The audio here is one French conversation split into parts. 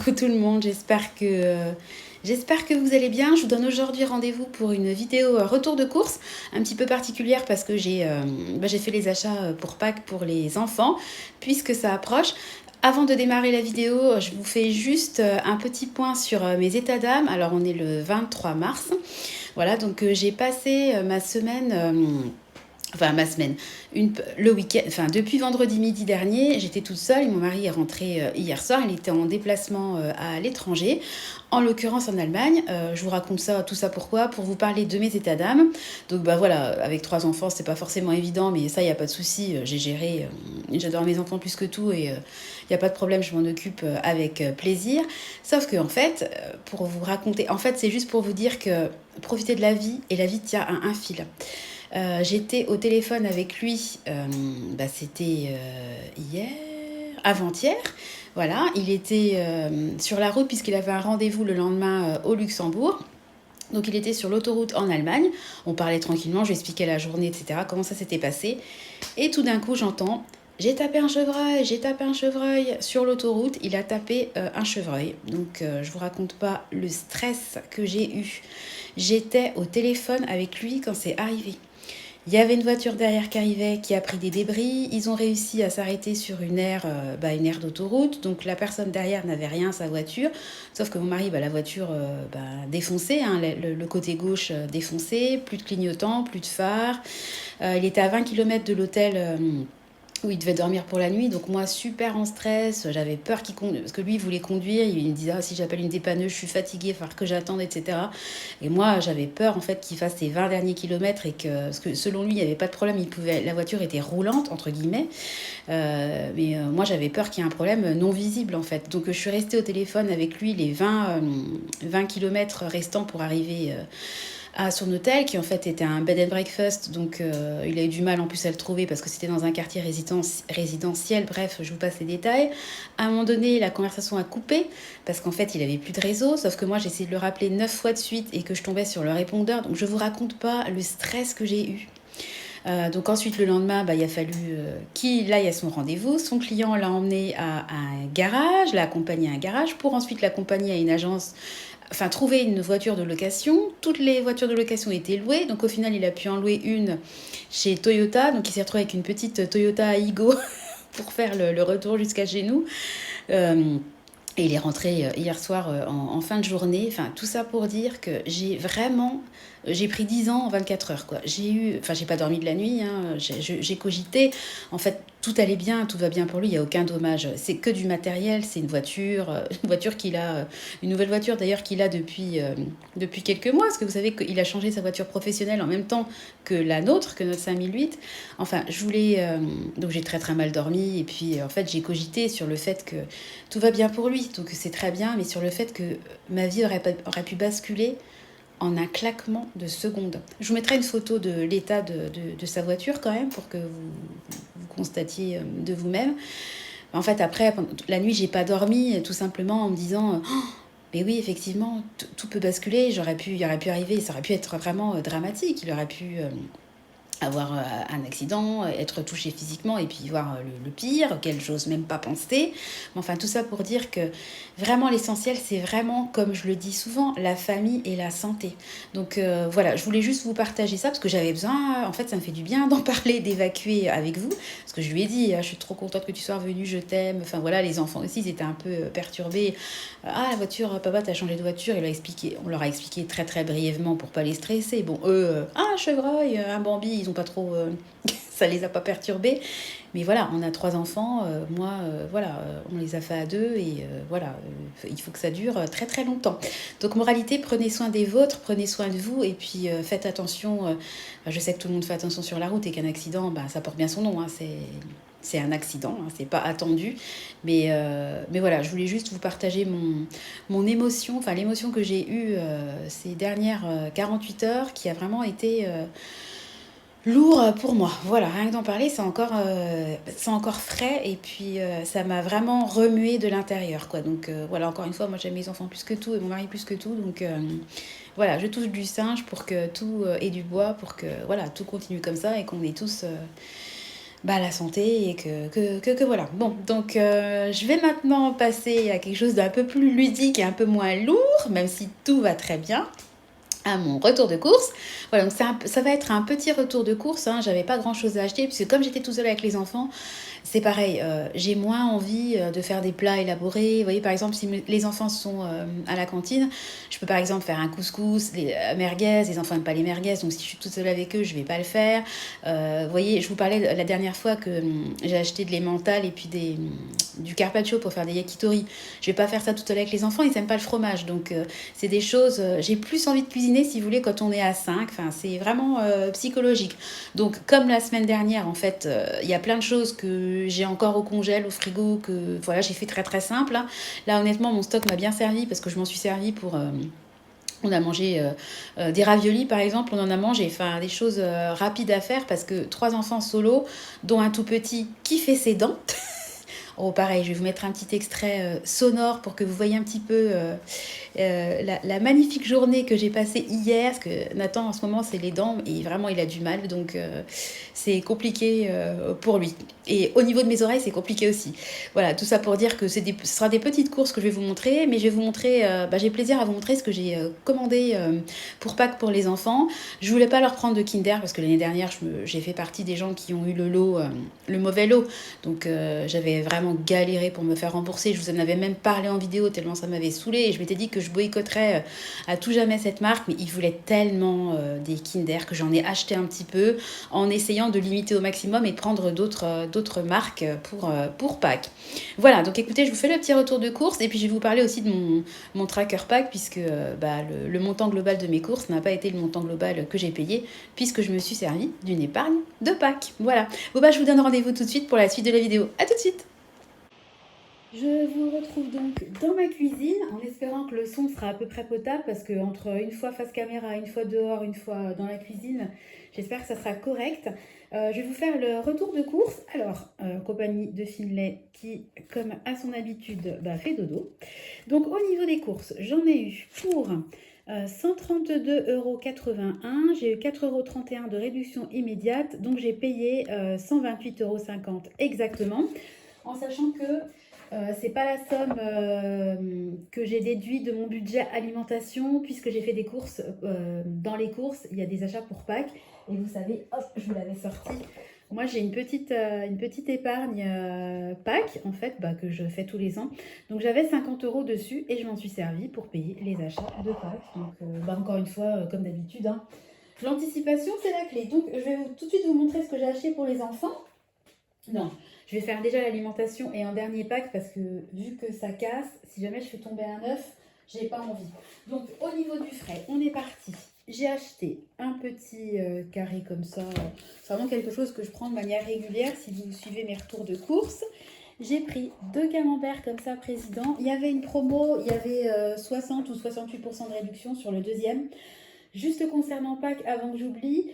coucou tout le monde, j'espère que vous allez bien. Je vous donne aujourd'hui rendez-vous pour une vidéo retour de course, un petit peu particulière parce que j'ai fait les achats pour Pâques pour les enfants, puisque ça approche. Avant de démarrer la vidéo, je vous fais juste un petit point sur mes états d'âme. Alors on est le 23 mars, voilà, donc j'ai passé ma semaine... Enfin, ma semaine, le week-end, enfin, depuis vendredi midi dernier, j'étais toute seule et mon mari est rentré hier soir. Il était en déplacement à l'étranger, en l'occurrence en Allemagne. Je vous raconte tout ça pourquoi? Pour vous parler de mes états d'âme. Donc, bah voilà, avec 3 enfants, c'est pas forcément évident, mais ça, il n'y a pas de souci. J'ai géré, j'adore mes enfants plus que tout et il n'y a pas de problème, je m'en occupe avec plaisir. Sauf que, en fait, pour vous raconter, en fait, c'est juste pour vous dire que profiter de la vie et la vie tient à un fil. J'étais au téléphone avec lui, c'était hier, avant-hier. Voilà, il était sur la route puisqu'il avait un rendez-vous le lendemain au Luxembourg. Donc il était sur l'autoroute en Allemagne. On parlait tranquillement, je lui expliquais la journée, etc., comment ça s'était passé. Et tout d'un coup, j'entends: j'ai tapé un chevreuil sur l'autoroute. Il a tapé un chevreuil. Donc je vous raconte pas le stress que j'ai eu. J'étais au téléphone avec lui quand c'est arrivé. Il y avait une voiture derrière qui arrivait, qui a pris des débris. Ils ont réussi à s'arrêter sur une aire d'autoroute. Donc la personne derrière n'avait rien à sa voiture. Sauf que mon mari, la voiture défoncée, hein, le côté gauche défoncé, plus de clignotant, plus de phare. Il était à 20 km de l'hôtel où il devait dormir pour la nuit. Donc moi, super en stress, j'avais peur qu'il conduise, parce que lui, il voulait conduire. Il me disait: ah, si j'appelle une dépanneuse, je suis fatiguée, il va falloir que j'attende, etc. Et moi, j'avais peur en fait qu'il fasse ses 20 derniers kilomètres, parce que selon lui, il n'y avait pas de problème, la voiture était roulante, entre guillemets. Moi, j'avais peur qu'il y ait un problème non visible en fait. Donc je suis restée au téléphone avec lui les 20 kilomètres restants pour arriver à son hôtel, qui en fait était un bed and breakfast. Donc il a eu du mal en plus à le trouver parce que c'était dans un quartier résidentiel. Bref, je vous passe les détails. À un moment donné, la conversation a coupé parce qu'en fait il avait plus de réseau, sauf que moi j'ai essayé de le rappeler 9 fois de suite et que je tombais sur le répondeur. Donc je vous raconte pas le stress que j'ai eu. Donc ensuite le lendemain, il a fallu qu'il aille à son rendez-vous. Son client l'a emmené à un garage, l'a accompagné à un garage pour ensuite l'accompagner à une agence, enfin trouver une voiture de location. Toutes les voitures de location étaient louées, donc au final il a pu en louer une chez Toyota. Donc il s'est retrouvé avec une petite Toyota Aygo pour faire le retour jusqu'à chez nous. Et il est rentré hier soir en fin de journée. Enfin, tout ça pour dire que j'ai pris 10 ans en 24 heures, quoi. J'ai pas dormi de la nuit, hein. J'ai cogité. En fait, tout allait bien, tout va bien pour lui, il n'y a aucun dommage. C'est que du matériel, c'est une voiture, une nouvelle voiture d'ailleurs qu'il a depuis quelques mois. Parce que vous savez qu'il a changé sa voiture professionnelle en même temps que la nôtre, que notre 5008. Enfin, donc j'ai très très mal dormi. Et puis en fait, j'ai cogité sur le fait que tout va bien pour lui, donc c'est très bien, mais sur le fait que ma vie aurait pu basculer en un claquement de secondes. Je vous mettrai une photo de l'état de sa voiture quand même pour que vous constatiez de vous-même. En fait, après, la nuit, j'ai pas dormi, tout simplement en me disant: oh, mais oui, effectivement, tout peut basculer, il aurait pu arriver, ça aurait pu être vraiment dramatique, il aurait pu avoir un accident, être touché physiquement et puis voir le pire, auquel j'ose même pas penser. Mais enfin, tout ça pour dire que vraiment l'essentiel, c'est vraiment, comme je le dis souvent, la famille et la santé. Donc voilà, je voulais juste vous partager ça parce que j'avais besoin, en fait, ça me fait du bien d'en parler, d'évacuer avec vous. Parce que je lui ai dit: je suis trop contente que tu sois revenue, je t'aime. Enfin voilà, les enfants aussi, ils étaient un peu perturbés. Ah, la voiture, papa, t'as changé de voiture. On leur a expliqué très très brièvement pour pas les stresser. Bon, eux, un chevreuil, un Bambi, ils ont pas trop... ça les a pas perturbés. Mais voilà, on a 3 enfants. On les a fait à 2 et il faut que ça dure très très longtemps. Donc moralité, prenez soin des vôtres, prenez soin de vous et puis faites attention. Je sais que tout le monde fait attention sur la route et qu'un accident, ça porte bien son nom, hein, c'est un accident, hein, c'est pas attendu. Mais voilà, je voulais juste vous partager mon émotion, enfin l'émotion que j'ai eue ces dernières 48 heures, qui a vraiment été lourd pour moi. Voilà, rien que d'en parler, c'est encore frais et puis ça m'a vraiment remué de l'intérieur, quoi. Donc voilà, encore une fois, moi j'aime mes enfants plus que tout et mon mari plus que tout. Donc voilà, je touche du singe pour que tout ait du bois, pour que voilà, tout continue comme ça et qu'on ait tous la santé et que voilà. Bon, donc je vais maintenant passer à quelque chose d'un peu plus ludique et un peu moins lourd, même si tout va très bien, à mon retour de course. Voilà, donc ça va être un petit retour de course, hein. J'avais pas grand chose à acheter, puisque comme j'étais tout seule avec les enfants, c'est pareil, j'ai moins envie de faire des plats élaborés. Vous voyez, par exemple, si les enfants sont à la cantine, je peux par exemple faire un couscous, les merguez. Les enfants n'aiment pas les merguez, donc si je suis toute seule avec eux, je vais pas le faire. Vous voyez, je vous parlais la dernière fois que j'ai acheté de l'emmental et puis du carpaccio pour faire des yakitori. Je vais pas faire ça toute seule avec les enfants, ils n'aiment pas le fromage. Donc c'est des choses, j'ai plus envie de cuisiner, si vous voulez, quand on est à 5. Enfin, c'est vraiment psychologique. Donc comme la semaine dernière, en fait, il y a plein de choses que j'ai encore au congèle, au frigo, que voilà, j'ai fait très très simple, hein. Là, honnêtement, mon stock m'a bien servi parce que je m'en suis servi pour... on a mangé des raviolis, par exemple, on en a mangé. Enfin, des choses rapides à faire parce que 3 enfants solo, dont un tout petit qui fait ses dents. Oh, pareil, je vais vous mettre un petit extrait sonore pour que vous voyez un petit peu la magnifique journée que j'ai passée hier. Parce que Nathan, en ce moment, c'est les dents et vraiment, il a du mal. Donc, c'est compliqué pour lui. Et au niveau de mes oreilles, c'est compliqué aussi. Voilà, tout ça pour dire que ce sera des petites courses que je vais vous montrer. Mais je vais vous montrer, j'ai plaisir à vous montrer ce que j'ai commandé pour Pâques pour les enfants. Je voulais pas leur prendre de Kinder parce que l'année dernière, j'ai fait partie des gens qui ont eu le lot, le mauvais lot. Donc j'avais vraiment galéré pour me faire rembourser. Je vous en avais même parlé en vidéo tellement ça m'avait saoulé. Et je m'étais dit que je boycotterais à tout jamais cette marque. Mais ils voulaient tellement des Kinder que j'en ai acheté un petit peu en essayant de limiter au maximum et de prendre d'autres marques pour Pâques. Voilà, donc écoutez, je vous fais le petit retour de course. Et puis je vais vous parler aussi de mon tracker Pâques puisque le montant global de mes courses n'a pas été le montant global que j'ai payé puisque je me suis servi d'une épargne de Pâques. Voilà. Bon je vous donne rendez-vous tout de suite pour la suite de la vidéo. A tout de suite. Je vous retrouve donc dans ma cuisine en espérant que le son sera à peu près potable parce que entre une fois face caméra, une fois dehors, une fois dans la cuisine, j'espère que ça sera correct. Je vais vous faire le retour de course. Alors, en compagnie de Finlay qui, comme à son habitude, fait dodo. Donc au niveau des courses, j'en ai eu pour 132,81 €. J'ai eu 4,31 € de réduction immédiate. Donc j'ai payé 128,50 € exactement. En sachant que c'est pas la somme que j'ai déduite de mon budget alimentation puisque j'ai fait des courses. Dans les courses, il y a des achats pour Pâques. Et vous savez, hop, je vous l'avais sorti. Moi, j'ai une petite épargne Pâques, en fait, que je fais tous les ans. Donc, j'avais 50 € dessus et je m'en suis servi pour payer les achats de Pâques. Donc, encore une fois, comme d'habitude, hein, l'anticipation, c'est la clé. Donc, je vais tout de suite vous montrer ce que j'ai acheté pour les enfants. Non, je vais faire déjà l'alimentation et un dernier pack parce que vu que ça casse, si jamais je fais tomber un œuf, j'ai pas envie. Donc au niveau du frais, on est parti. J'ai acheté un petit carré comme ça. C'est vraiment quelque chose que je prends de manière régulière si vous suivez mes retours de course. J'ai pris 2 camemberts comme ça, président. Il y avait une promo, il y avait 60 ou 68% de réduction sur le deuxième. Juste concernant Pâques, avant que j'oublie,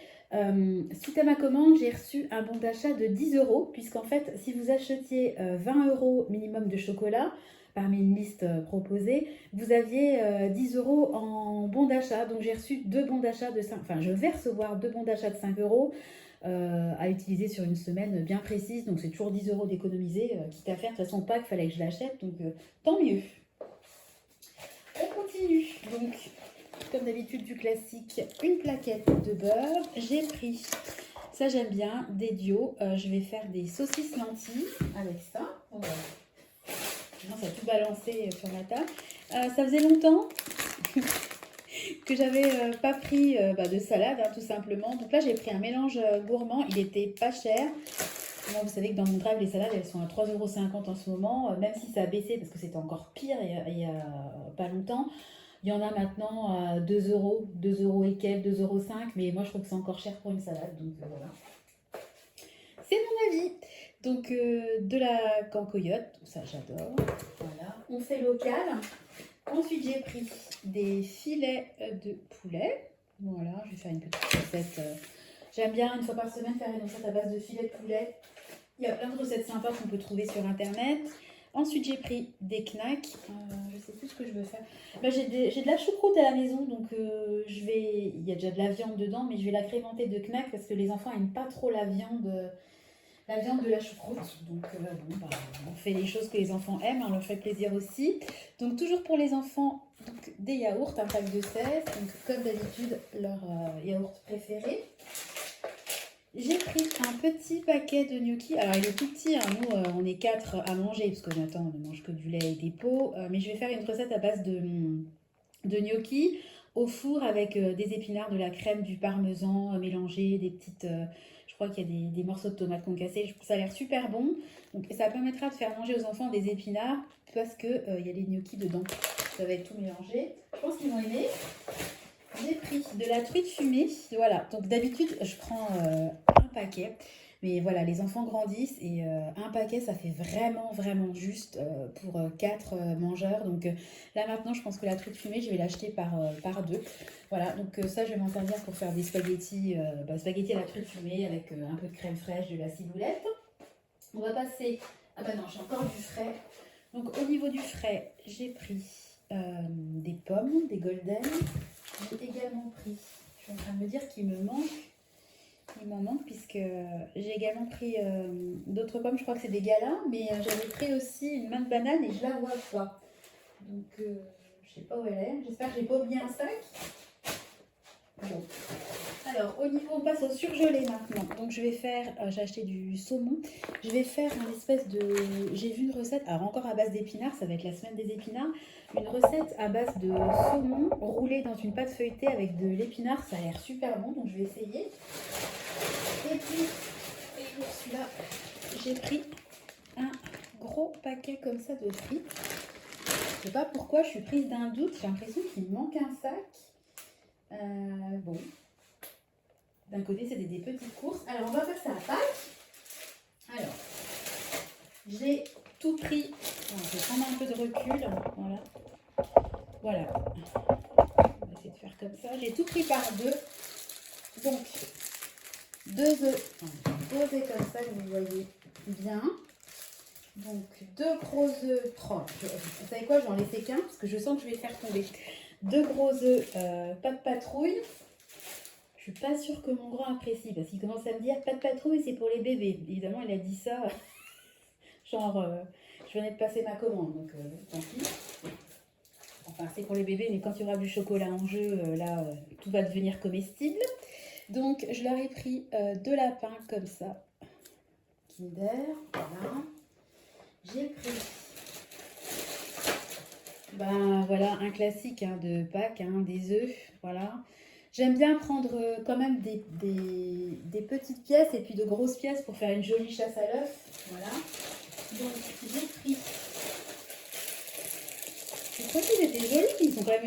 suite à ma commande, j'ai reçu un bon d'achat de 10 €, puisqu'en fait, si vous achetiez 20 € minimum de chocolat, parmi une liste proposée, vous aviez 10 € en bon d'achat. Donc j'ai reçu 2 bons d'achat de 5, enfin je vais recevoir 2 bons d'achat de 5 € à utiliser sur une semaine bien précise. Donc c'est toujours 10 € d'économiser, quitte à faire. De toute façon, Pâques, il fallait que je l'achète, donc tant mieux. On continue. Donc comme d'habitude du classique, une plaquette de beurre. J'ai pris, ça j'aime bien, des Dio. Je vais faire des saucisses lentilles avec ça. Voilà. Ça a tout balancé sur ma table. Ça faisait longtemps que j'avais pas pris de salade, hein, tout simplement. Donc là j'ai pris un mélange gourmand. Il était pas cher. Moi, vous savez que dans mon drive, les salades, elles sont à 3,50 € en ce moment, même si ça a baissé parce que c'était encore pire il y a pas longtemps. Il y en a maintenant à 2 €, 2 € et quelques, 2,05 €, mais moi je trouve que c'est encore cher pour une salade, donc voilà. C'est mon avis. Donc de la cancoyote, ça j'adore. Voilà, on fait local. Ensuite j'ai pris des filets de poulet. Voilà, je vais faire une petite recette. J'aime bien une fois par semaine faire une recette à base de filets de poulet. Il y a plein de recettes sympas qu'on peut trouver sur internet. Ensuite, j'ai pris des knacks. Je sais plus ce que je veux faire. J'ai de la choucroute à la maison, donc il y a déjà de la viande dedans, mais je vais l'agrémenter de knacks parce que les enfants n'aiment pas trop la viande la viande de la choucroute. Donc bon, bah, on fait les choses que les enfants aiment, on leur fait plaisir aussi. Donc toujours pour les enfants, donc, des yaourts, un pack de 16, donc comme d'habitude leur yaourt préféré. J'ai pris un petit paquet de gnocchis. Alors il est tout petit, hein. Nous on est 4 à manger parce que Nathan ne mange que du lait et des pots. Mais je vais faire une recette à base de gnocchis au four avec des épinards, de la crème, du parmesan mélangé, des petites... je crois qu'il y a des morceaux de tomates concassés. Ça a l'air super bon. Donc, ça permettra de faire manger aux enfants des épinards parce qu'il y a les gnocchis dedans. Ça va être tout mélangé. Je pense qu'ils vont aimer. J'ai pris de la truite fumée. Voilà, donc d'habitude, je prends un paquet. Mais voilà, les enfants grandissent et un paquet, ça fait vraiment, vraiment juste pour 4 mangeurs. Donc là, maintenant, je pense que la truite fumée, je vais l'acheter par deux. Voilà, donc ça, je vais m'en servir pour faire des spaghettis, spaghettis à la truite fumée avec un peu de crème fraîche, de la ciboulette. On va passer... Ah bah non, j'ai encore du frais. Donc au niveau du frais, j'ai pris des pommes, des golden. J'ai également pris, je suis en train de me dire qu'il me manque, il m'en manque puisque j'ai également pris d'autres pommes, je crois que c'est des galas, mais j'avais pris aussi une main de banane et je la vois pas. Donc je sais pas où elle est, j'espère que j'ai pas oublié un sac. Bon. Alors au niveau, on passe au surgelé maintenant. Donc je vais faire, j'ai acheté du saumon, je vais faire une espèce de, j'ai vu une recette, alors encore à base d'épinards, ça va être la semaine des épinards, une recette à base de saumon roulé dans une pâte feuilletée avec de l'épinard, ça a l'air super bon, donc je vais essayer. Et puis pour celui-là, j'ai pris un gros paquet comme ça de frites. Je sais pas pourquoi, je suis prise d'un doute, j'ai l'impression qu'il me manque un sac. Bon. D'un côté, c'est des petites courses. Alors, on va passer à Pâques. Alors, j'ai tout pris. Alors, je vais prendre un peu de recul. Voilà. Voilà. On va essayer de faire comme ça. J'ai tout pris par deux. Donc, 2 œufs. Posés comme ça, que vous voyez bien. Donc, 2 gros œufs. Vous savez quoi, je vais en laisser qu'un parce que je sens que je vais le faire tomber. 2 gros œufs, pas de patrouille. Je suis pas sûre que mon grand apprécie parce qu'il commence à me dire pas de patrouille, c'est pour les bébés. Évidemment, il a dit ça, genre je venais de passer ma commande, donc tant pis. Enfin, c'est pour les bébés, mais quand il y aura du chocolat en jeu, là, tout va devenir comestible. Donc, je leur ai pris 2 lapins comme ça, Kinder, voilà. J'ai pris, ben voilà, un classique hein, de Pâques, hein, des œufs, voilà. J'aime bien prendre quand même des petites pièces et puis de grosses pièces pour faire une jolie chasse à l'œuf. Voilà. Donc j'ai pris. Je trouve qu'ils étaient jolis, ils ont quand même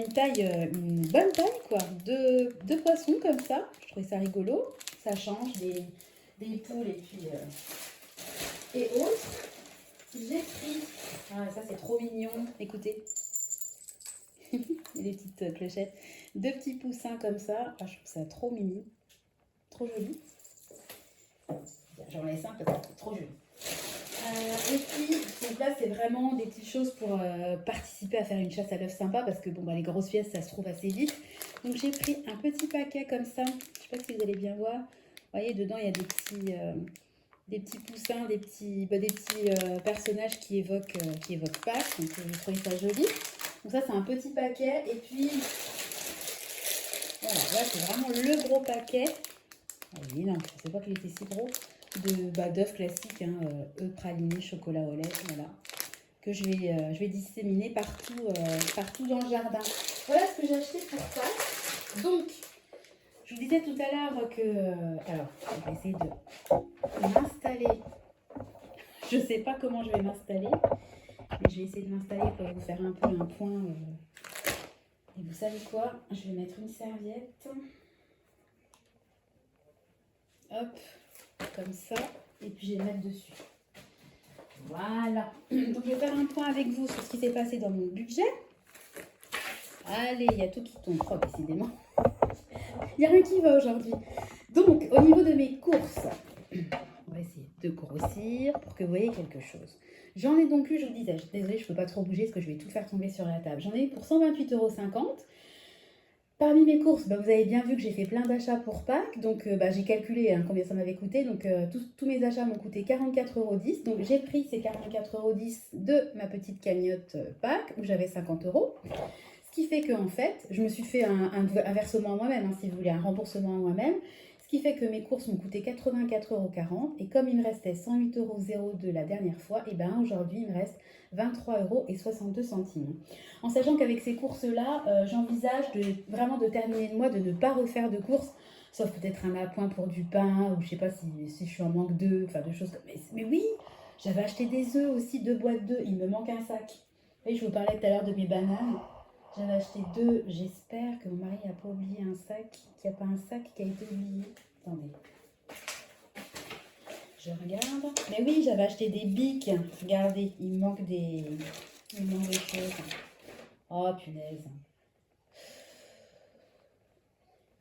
une bonne taille quoi. Deux poissons comme ça. Je trouvais ça rigolo. Ça change des poules et puis et autres. J'ai pris. Ah ça c'est trop mignon. Écoutez. Les petites clochettes. 2 petits poussins comme ça. Ah, je trouve ça trop mignon. Trop joli. J'en laisse un parce que c'est trop joli. Et puis, donc là, c'est vraiment des petites choses pour participer à faire une chasse à l'œuf sympa parce que bon, bah, les grosses pièces, ça se trouve assez vite. Donc, j'ai pris un petit paquet comme ça. Je ne sais pas si vous allez bien voir. Vous voyez, dedans, il y a des petits poussins, des petits personnages qui évoquent Pâques. Donc, je trouve ça joli. Donc ça, c'est un petit paquet. Et puis, voilà, là, c'est vraiment le gros paquet. Ah oui, non, je ne sais pas qu'il était si gros. D'œufs classiques, hein, œufs pralinés, chocolat au lait, voilà. Que je vais disséminer partout dans le jardin. Voilà ce que j'ai acheté pour ça. Donc, je vous disais tout à l'heure que... alors, je vais essayer de m'installer. Je ne sais pas comment je vais m'installer. Mais je vais essayer de m'installer pour vous faire un peu un point. Et vous savez quoi? Je vais mettre une serviette. Hop, comme ça. Et puis je vais mettre dessus. Voilà. Donc je vais faire un point avec vous sur ce qui s'est passé dans mon budget. Allez, il y a tout qui tombe. Oh, décidément. Il n'y a rien qui va aujourd'hui. Donc, au niveau de mes courses, on va essayer de grossir pour que vous voyez quelque chose. J'en ai donc eu, je vous disais, désolée, je ne peux pas trop bouger parce que je vais tout faire tomber sur la table. J'en ai eu pour 128,50 €. Parmi mes courses, bah, vous avez bien vu que j'ai fait plein d'achats pour Pâques. Donc, bah, j'ai calculé hein, combien ça m'avait coûté. Donc, tous mes achats m'ont coûté 44,10 €. Donc, j'ai pris ces 44,10 € de ma petite cagnotte Pâques où j'avais 50 €. Ce qui fait que, en fait, je me suis fait un versement à moi-même, hein, si vous voulez, un remboursement à moi-même. Ce qui fait que mes courses m'ont coûté 84,40 € et comme il me restait 108,02 € de la dernière fois, et ben aujourd'hui il me reste 23,62 €. En sachant qu'avec ces courses-là, j'envisage vraiment de terminer le mois, de ne pas refaire de courses, sauf peut-être un appoint pour du pain, ou je sais pas si je suis en manque d'œufs, enfin de choses comme ça. Mais oui, j'avais acheté des œufs aussi, 2 boîtes d'œufs, il me manque un sac. Et je vous parlais tout à l'heure de mes bananes. J'avais acheté deux. J'espère que mon mari n'a pas oublié un sac, qu'il n'y a pas un sac qui a été oublié. Attendez. Je regarde. Mais oui, j'avais acheté des bics. Regardez, il manque des choses. Oh, punaise.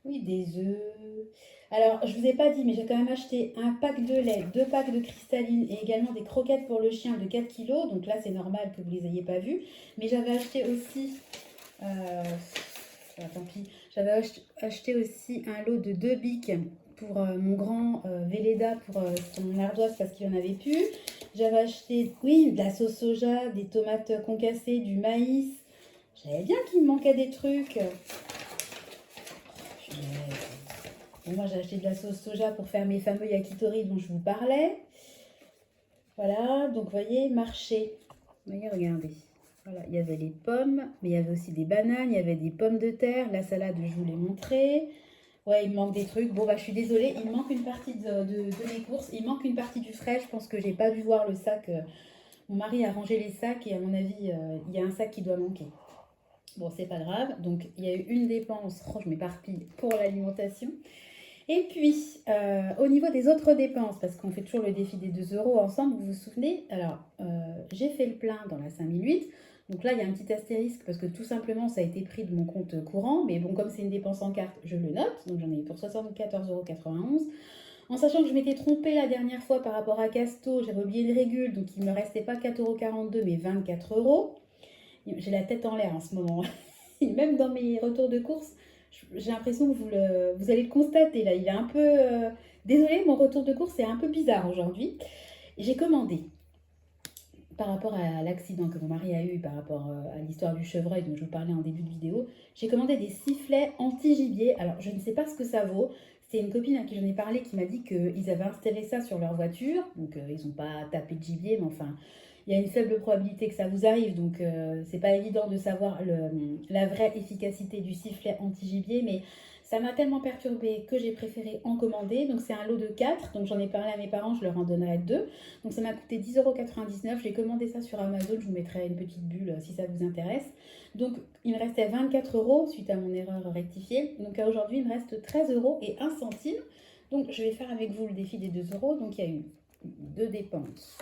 Oui, des œufs. Alors, je vous ai pas dit, mais j'ai quand même acheté un pack de lait, 2 packs de cristalline et également des croquettes pour le chien de 4 kilos. Donc là, c'est normal que vous les ayez pas vues. Mais j'avais acheté aussi tant pis. J'avais acheté aussi un lot de 2 bics pour mon grand Véleda pour son ardoise parce qu'il en avait plus. J'avais acheté, oui, de la sauce soja, des tomates concassées, du maïs. J'avais bien qu'il me manquait des trucs. Bon, moi, j'ai acheté de la sauce soja pour faire mes fameux yakitori dont je vous parlais. Voilà, donc vous voyez, marché. Vous voyez, regardez. Voilà, il y avait les pommes, mais il y avait aussi des bananes, il y avait des pommes de terre, la salade, je vous l'ai montré. Ouais, il me manque des trucs. Bon, bah, je suis désolée, il me manque une partie de mes courses. Il manque une partie du frais. Je pense que j'ai pas dû voir le sac. Mon mari a rangé les sacs et à mon avis, il y a un sac qui doit manquer. Bon, c'est pas grave. Donc, il y a eu une dépense, oh, je m'éparpille, pour l'alimentation. Et puis, au niveau des autres dépenses, parce qu'on fait toujours le défi des 2 € ensemble, vous vous souvenez? Alors, j'ai fait le plein dans la 5008. Donc là, il y a un petit astérisque parce que tout simplement, ça a été pris de mon compte courant. Mais bon, comme c'est une dépense en carte, je le note. Donc j'en ai eu pour 74,91 €. En sachant que je m'étais trompée la dernière fois par rapport à Casto, j'avais oublié une régule, donc il ne me restait pas 4,42 € mais 24 €. J'ai la tête en l'air en ce moment. Même dans mes retours de course, j'ai l'impression que vous allez le constater là. Il est un peu. Désolée, mon retour de course est un peu bizarre aujourd'hui. J'ai commandé, par rapport à l'accident que mon mari a eu, par rapport à l'histoire du chevreuil dont je vous parlais en début de vidéo, j'ai commandé des sifflets anti-gibier. Alors, je ne sais pas ce que ça vaut. C'est une copine à qui j'en ai parlé qui m'a dit qu'ils avaient installé ça sur leur voiture. Donc, ils n'ont pas tapé de gibier, mais enfin, il y a une faible probabilité que ça vous arrive. Donc, c'est pas évident de savoir la vraie efficacité du sifflet anti-gibier. Mais ça m'a tellement perturbée que j'ai préféré en commander. Donc, c'est un lot de 4. Donc, j'en ai parlé à mes parents, je leur en donnerai 2. Donc ça m'a coûté 10,99 €. J'ai commandé ça sur Amazon. Je vous mettrai une petite bulle si ça vous intéresse. Donc il me restait 24 € suite à mon erreur rectifiée. Donc à aujourd'hui, il me reste 13,01 €. Donc je vais faire avec vous le défi des 2 €. Donc il y a eu 2 dépenses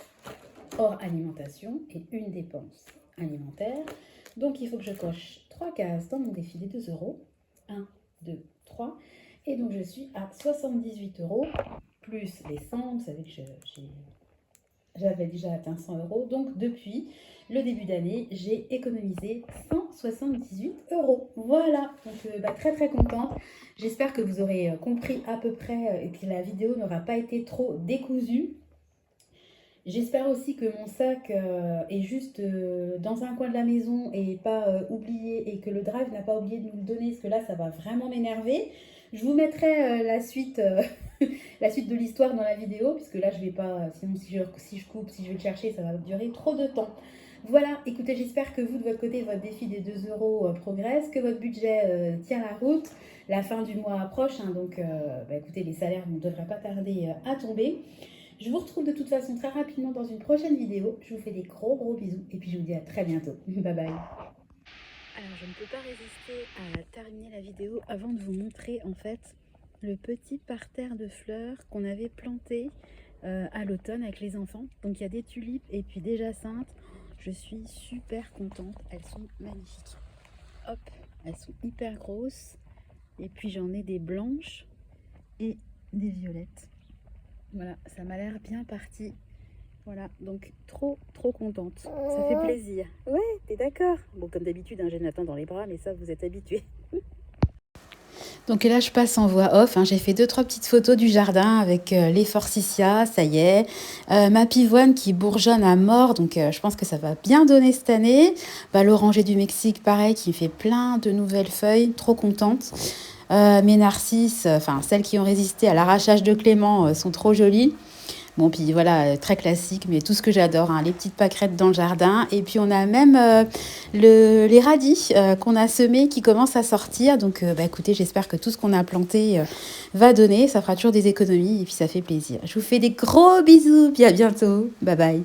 hors alimentation et une dépense alimentaire. Donc il faut que je coche 3 cases dans mon défi des 2 €. 1, 2, 3. Et donc je suis à 78 € plus les 100. Vous savez que j'avais déjà atteint 100 €. Donc, depuis le début d'année, j'ai économisé 178 €. Voilà. Donc, très très contente. J'espère que vous aurez compris à peu près et que la vidéo n'aura pas été trop décousue. J'espère aussi que mon sac est juste dans un coin de la maison et pas oublié et que le drive n'a pas oublié de nous le donner parce que là, ça va vraiment m'énerver. Je vous mettrai la suite, la suite de l'histoire dans la vidéo puisque là, je vais pas, sinon si je coupe, si je vais le chercher, ça va durer trop de temps. Voilà, écoutez, j'espère que vous, de votre côté, votre défi des 2 € progresse, que votre budget tient la route. La fin du mois approche, hein, donc écoutez, les salaires ne devraient pas tarder à tomber. Je vous retrouve de toute façon très rapidement dans une prochaine vidéo. Je vous fais des gros gros bisous et puis je vous dis à très bientôt. Bye bye. Alors je ne peux pas résister à terminer la vidéo avant de vous montrer en fait le petit parterre de fleurs qu'on avait planté à l'automne avec les enfants. Donc il y a des tulipes et puis des jacinthes. Je suis super contente, elles sont magnifiques. Hop, elles sont hyper grosses. Et puis j'en ai des blanches et des violettes. Voilà, ça m'a l'air bien parti. Voilà, donc trop contente. Ça fait plaisir. Ouais, t'es d'accord? Bon, comme d'habitude, hein, j'ai Nathan dans les bras, mais ça, vous êtes habitués. Donc là, je passe en voix off, hein. J'ai fait deux, trois petites photos du jardin avec les forsythias, ça y est. Ma pivoine qui bourgeonne à mort, donc je pense que ça va bien donner cette année. Bah, l'oranger du Mexique, pareil, qui fait plein de nouvelles feuilles, trop contente. Mes narcisses, enfin celles qui ont résisté à l'arrachage de Clément, sont trop jolies. Bon, puis voilà, très classique, mais tout ce que j'adore, hein, les petites pâquerettes dans le jardin. Et puis on a même les radis qu'on a semés qui commencent à sortir. Donc bah, écoutez, j'espère que tout ce qu'on a planté va donner. Ça fera toujours des économies et puis ça fait plaisir. Je vous fais des gros bisous, puis à bientôt. Bye bye.